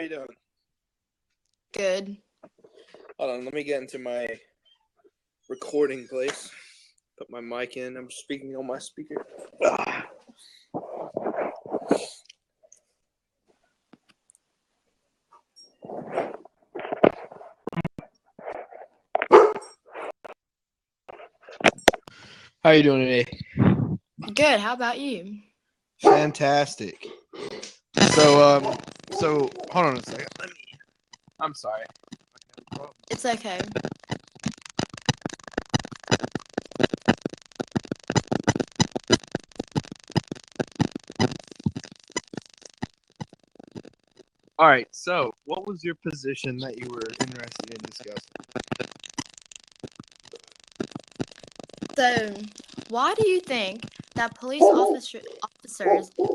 you doing? Good. Hold on, let me get into my recording place. Put my mic in. I'm speaking on my speaker. How you doing today? Good. How about you? Fantastic. So hold on a second. I'm sorry. It's okay. All right. So, what was your position that you were interested in discussing? So, why do you think that police officers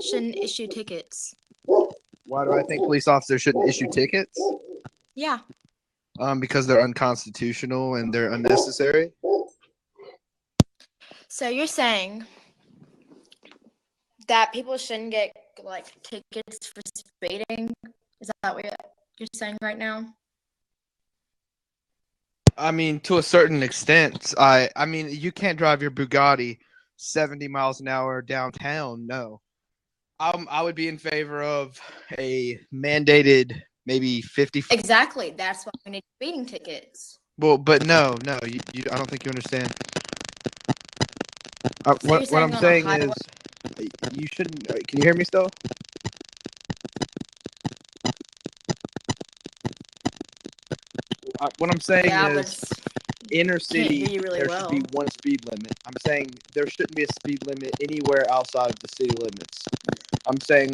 shouldn't issue tickets? Why do I think police officers shouldn't issue tickets? Yeah. Because they're unconstitutional and they're unnecessary. So you're saying that people shouldn't get tickets for speeding? Is that what you're saying right now? I mean, to a certain extent, I mean, you can't drive your Bugatti 70 miles an hour downtown. No, I would be in favor of a mandated maybe 50. Exactly. That's why we need speeding tickets. Well, but no, I don't think you understand. So what I'm saying is, you shouldn't. Can you hear me still? What I'm saying is, inner city, there should be one speed limit. I'm saying there shouldn't be a speed limit anywhere outside of the city limits. I'm saying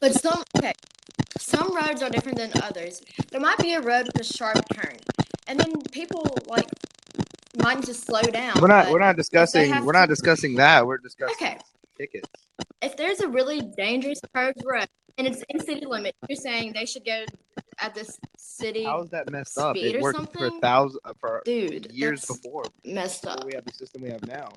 But some roads are different than others. There might be a road with a sharp turn, and then people might just slow down. We're not discussing that. We're discussing tickets. If there's a really dangerous curved road and it's in city limit, you're saying they should go at this city. How is that messed up? It worked for years before. Messed up. We have the system we have now.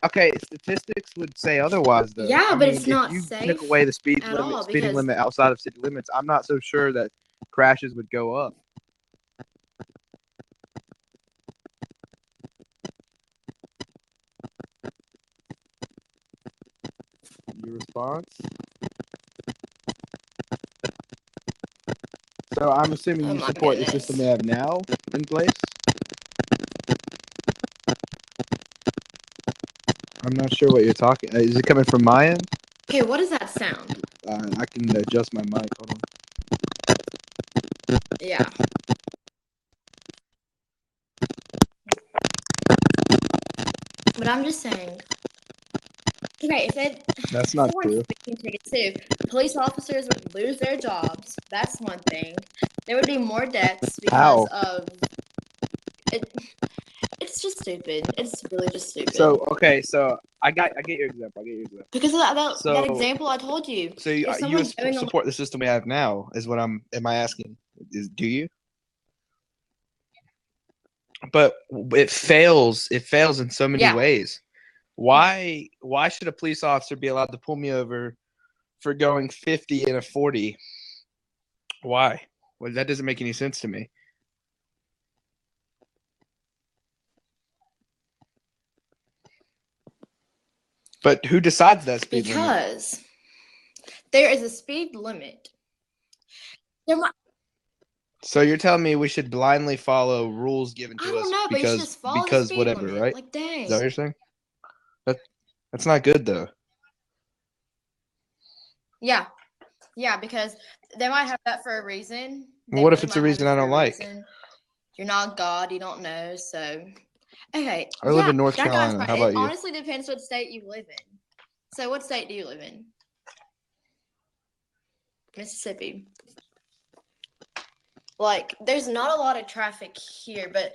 Okay, statistics would say otherwise, though. Yeah, but it's not safe. If you took away the speeding limit outside of city limits, I'm not so sure that crashes would go up. Your response? So I'm assuming you support the system we have now in place? I'm not sure what you're talking. Is it coming from my end? Okay, what does that sound? I can adjust my mic. Hold on. Yeah. But I'm just saying. Okay, that's not true. Tickets too, police officers would lose their jobs. That's one thing. There would be more deaths because of it. It's just stupid. It's really just stupid. So I get your example. Because of that example I told you. So you support the system we have now? Is what am I asking? Do you? But it fails. It fails in so many ways. Why should a police officer be allowed to pull me over for going 50 in a 40? Why? Well, that doesn't make any sense to me. But who decides that speed limit? Because there is a speed limit. So you're telling me we should blindly follow rules given to us because whatever, right? Like, dang. Is that what you're saying? That's not good, though. Yeah, because they might have that for a reason. What if it's a reason I don't like? You're not God, you don't know, so... Okay. I live in North Carolina. How about you? It honestly depends what state you live in. So what state do you live in? Mississippi. There's not a lot of traffic here, but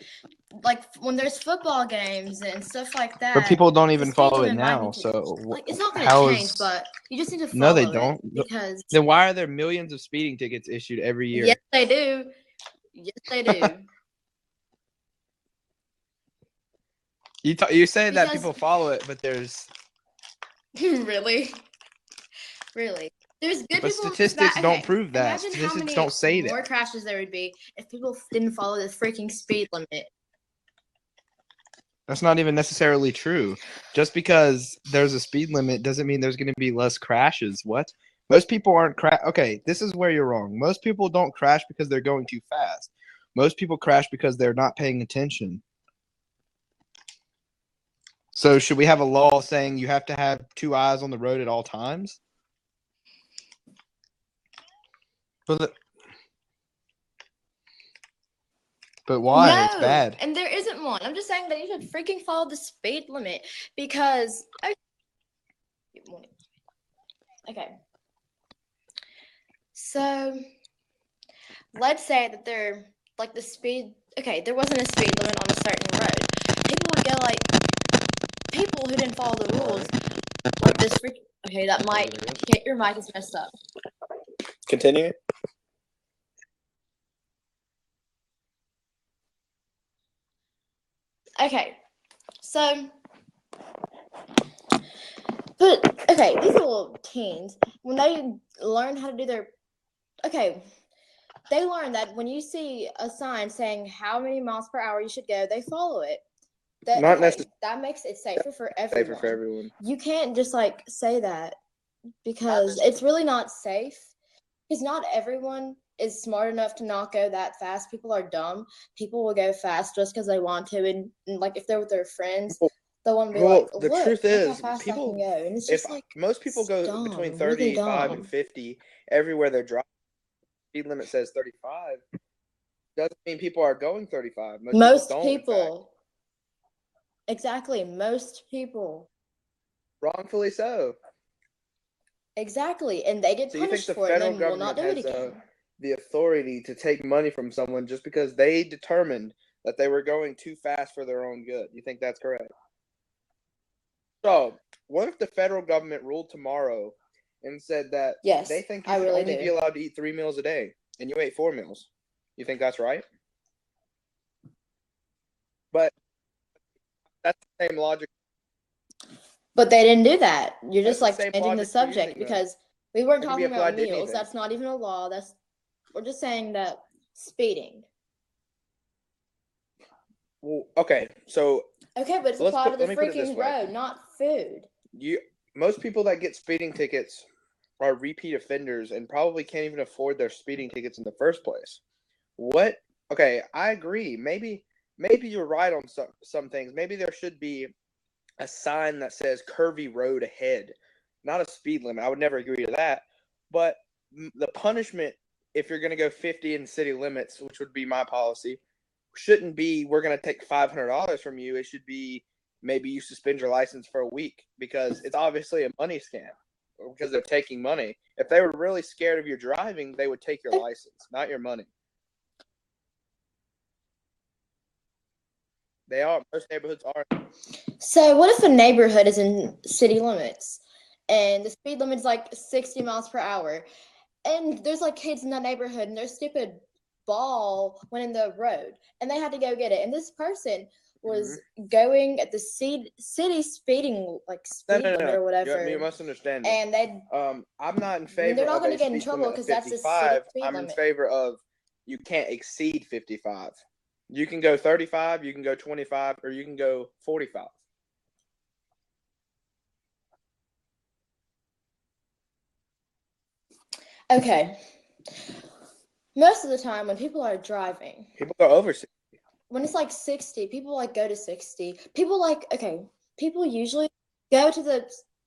when there's football games and stuff like that. But people don't even follow it now, so it's not going to change. But you just need to follow. No, they don't. Because then why are there millions of speeding tickets issued every year? Yes, they do. You say that people follow it, but there's Really? Really? There's good But people statistics that, don't prove that. imagine how Statistics many don't say more that. crashes there would be if people didn't follow the freaking speed limit. That's not even necessarily true. Just because there's a speed limit doesn't mean there's going to be less crashes. What? Most people aren't Okay, this is where you're wrong. Most people don't crash because they're going too fast. Most people crash because they're not paying attention. So should we have a law saying you have to have 2 eyes on the road at all times? But why? No, it's bad. And there isn't one. I'm just saying that you should freaking follow the speed limit because. Okay. So, let's say that there wasn't a speed limit on a certain road. People would go people who didn't follow the rules, like this freaking. Okay, that mic. Your mic is messed up. Continue. Okay, so, but okay, these little teens, when they learn how to do their, they learn that when you see a sign saying how many miles per hour you should go, they follow it. That makes it safer for everyone. You can't just say that because it's really not safe. Because not everyone is smart enough to not go that fast. People are dumb. People will go fast just because they want to, and if they're with their friends, they'll want to be the truth look is, how fast people, I can go. And it's just most people go dumb, between 35 really and 50 everywhere they're driving. Speed limit says 35. Doesn't mean people are going 35. Most people. Exactly, most people. Wrongfully so. Exactly, and they get punished for it, and they will not do it again. The authority to take money from someone just because they determined that they were going too fast for their own good. You think that's correct? So, what if the federal government ruled tomorrow and said that they think you should only be allowed to eat 3 meals a day, and you ate 4 meals? You think that's right? But that's the same logic. But they didn't do that. You're just changing the subject because we weren't talking about meals. That's not even a law. We're just saying that speeding. Well, okay, so but it's applied to the freaking road, not food. Most people that get speeding tickets are repeat offenders and probably can't even afford their speeding tickets in the first place. What? Okay, I agree. Maybe you're right on some things. Maybe there should be a sign that says curvy road ahead, not a speed limit. I would never agree to that. But the punishment, if you're going to go 50 in city limits, which would be my policy, shouldn't be we're going to take $500 from you. It should be maybe you suspend your license for a week because it's obviously a money scam because they're taking money. If they were really scared of your driving, they would take your license, not your money. They are. Most neighborhoods are. So what if a neighborhood is in city limits and the speed limit is 60 miles per hour and there's kids in that neighborhood and their stupid ball went in the road and they had to go get it, and this person was going at the city speeding speed limit or whatever. You must understand. And they I'm not in favor. They're not going to get in trouble because that's the city speed limit. I'm in favor of you can't exceed 55. You can go 35, you can go 25, or you can go 45. Okay. Most of the time when people are driving, people go over 60. When it's 60, people go to 60. People usually go to the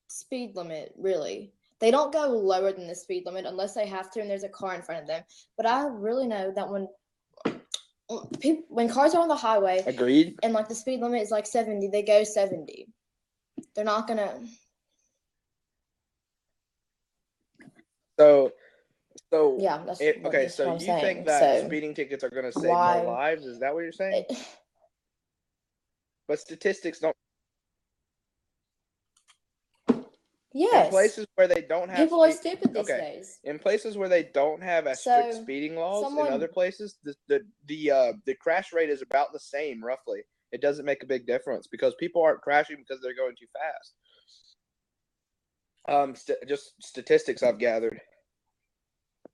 speed limit, really. They don't go lower than the speed limit unless they have to and there's a car in front of them. But I really know that when cars are on the highway, agreed, and the speed limit is 70, they go 70. They're not gonna. So yeah, that's okay. That's so what you I'm think that speeding tickets are going to save more lives? Is that what you're saying? But statistics don't. Yes. In places where they don't have people are stupid these days. In places where they don't have as strict speeding laws, in other places, the crash rate is about the same, roughly. It doesn't make a big difference because people aren't crashing because they're going too fast. Just statistics I've gathered.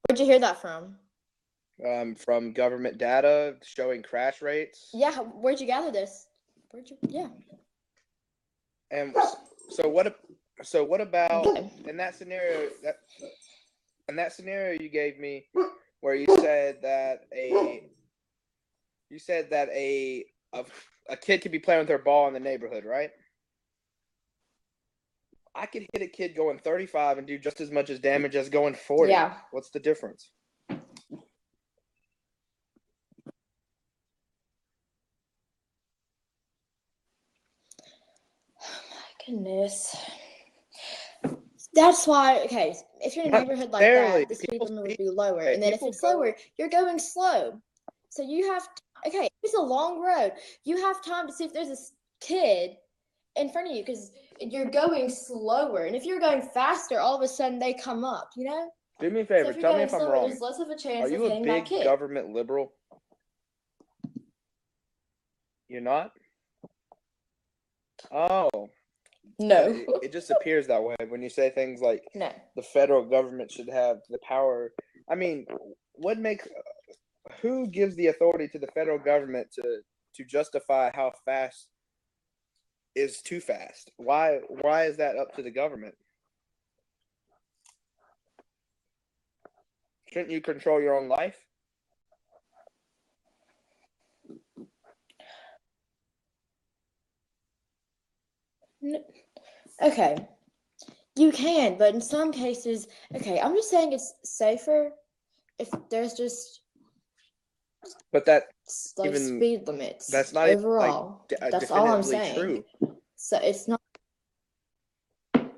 Where'd you hear that from? From government data showing crash rates. Yeah, where'd you gather this? Yeah. And so what about in that scenario you gave me where you said that a kid could be playing with their ball in the neighborhood, right? I could hit a kid going 35 and do just as much as damage as going 40. Yeah. What's the difference? Oh my goodness. That's why, okay, if you're in a neighborhood like that, the speed limit would be lower. And then if it's slower, you're going slow. So you have, okay, it's a long road. You have time to see if there's a kid in front of you because you're going slower. And if you're going faster, all of a sudden they come up, you know? Do me a favor. Tell me if I'm wrong. There's less of a chance of hitting that kid. Are you a big government liberal? You're not? Oh. No. It just appears that way when you say things like no. The federal government should have the power. I mean, who gives the authority to the federal government to justify how fast is too fast? Why is that up to the government? Shouldn't you control your own life? Okay, you can, but in some cases, okay, I'm just saying it's safer if there's just. But that like even, speed limits. That's not overall. Even, like, that's all I'm saying. True. So it's not. Oh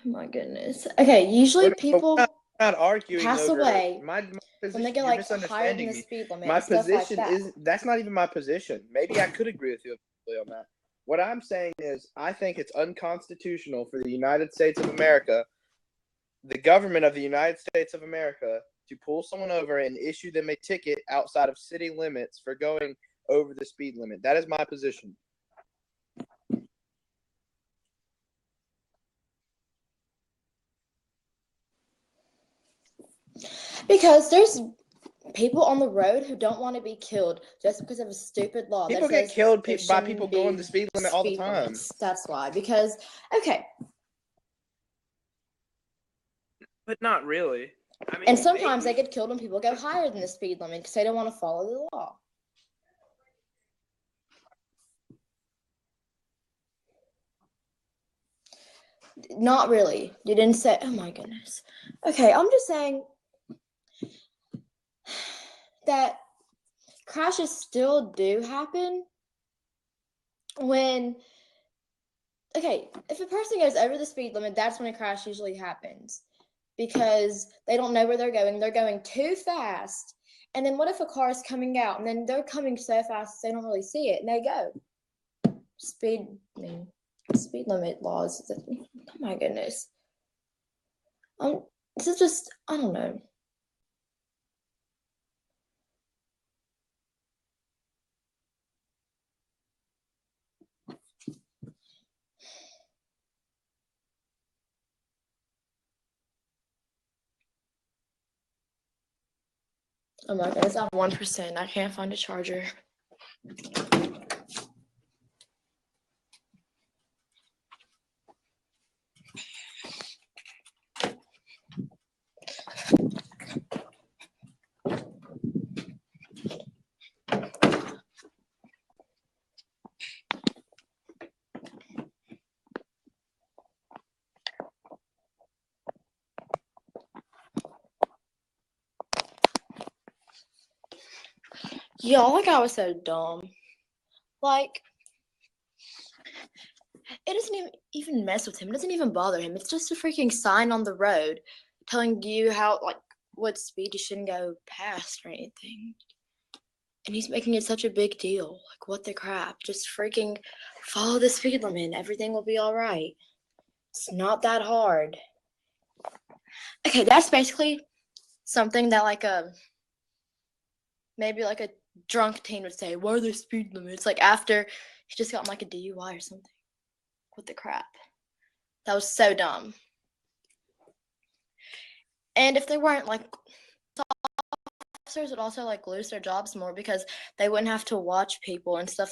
my goodness. Okay, usually people not arguing pass over away my position, when they get like higher than the speed limit. My position like that's not even my position. Maybe I could agree with you on that. What I'm saying is I think it's unconstitutional for the United States of America, the government of the United States of America, to pull someone over and issue them a ticket outside of city limits for going over the speed limit. That is my position. Because there's people on the road who don't want to be killed just because of a stupid law. People get killed by people going the speed limit all the time. Limits. That's why. Because, okay. But not really. I mean, and sometimes they get killed when people go higher than the speed limit because they don't want to follow the law. Not really. You didn't say, oh my goodness. Okay, I'm just saying that crashes still do happen when, okay, if a person goes over the speed limit, that's when a crash usually happens because they don't know where they're going too fast. And then what if a car is coming out and then they're coming so fast they don't really see it and they go. Speed limit laws. Oh my goodness. This is just, I don't know. Oh my god, it's on 1%. I can't find a charger. Yo, like I was so dumb. Like, it doesn't even mess with him. It doesn't even bother him. It's just a freaking sign on the road telling you how, like, what speed you shouldn't go past or anything. And he's making it such a big deal. Like, what the crap? Just freaking follow the speed limit and everything will be all right. It's not that hard. Okay, that's basically something that, like, maybe like a drunk teen would say, "Why are there speed limits?" Like after he just got like a DUI or something. What the crap? That was so dumb. And if they weren't like, officers would also like lose their jobs more because they wouldn't have to watch people and stuff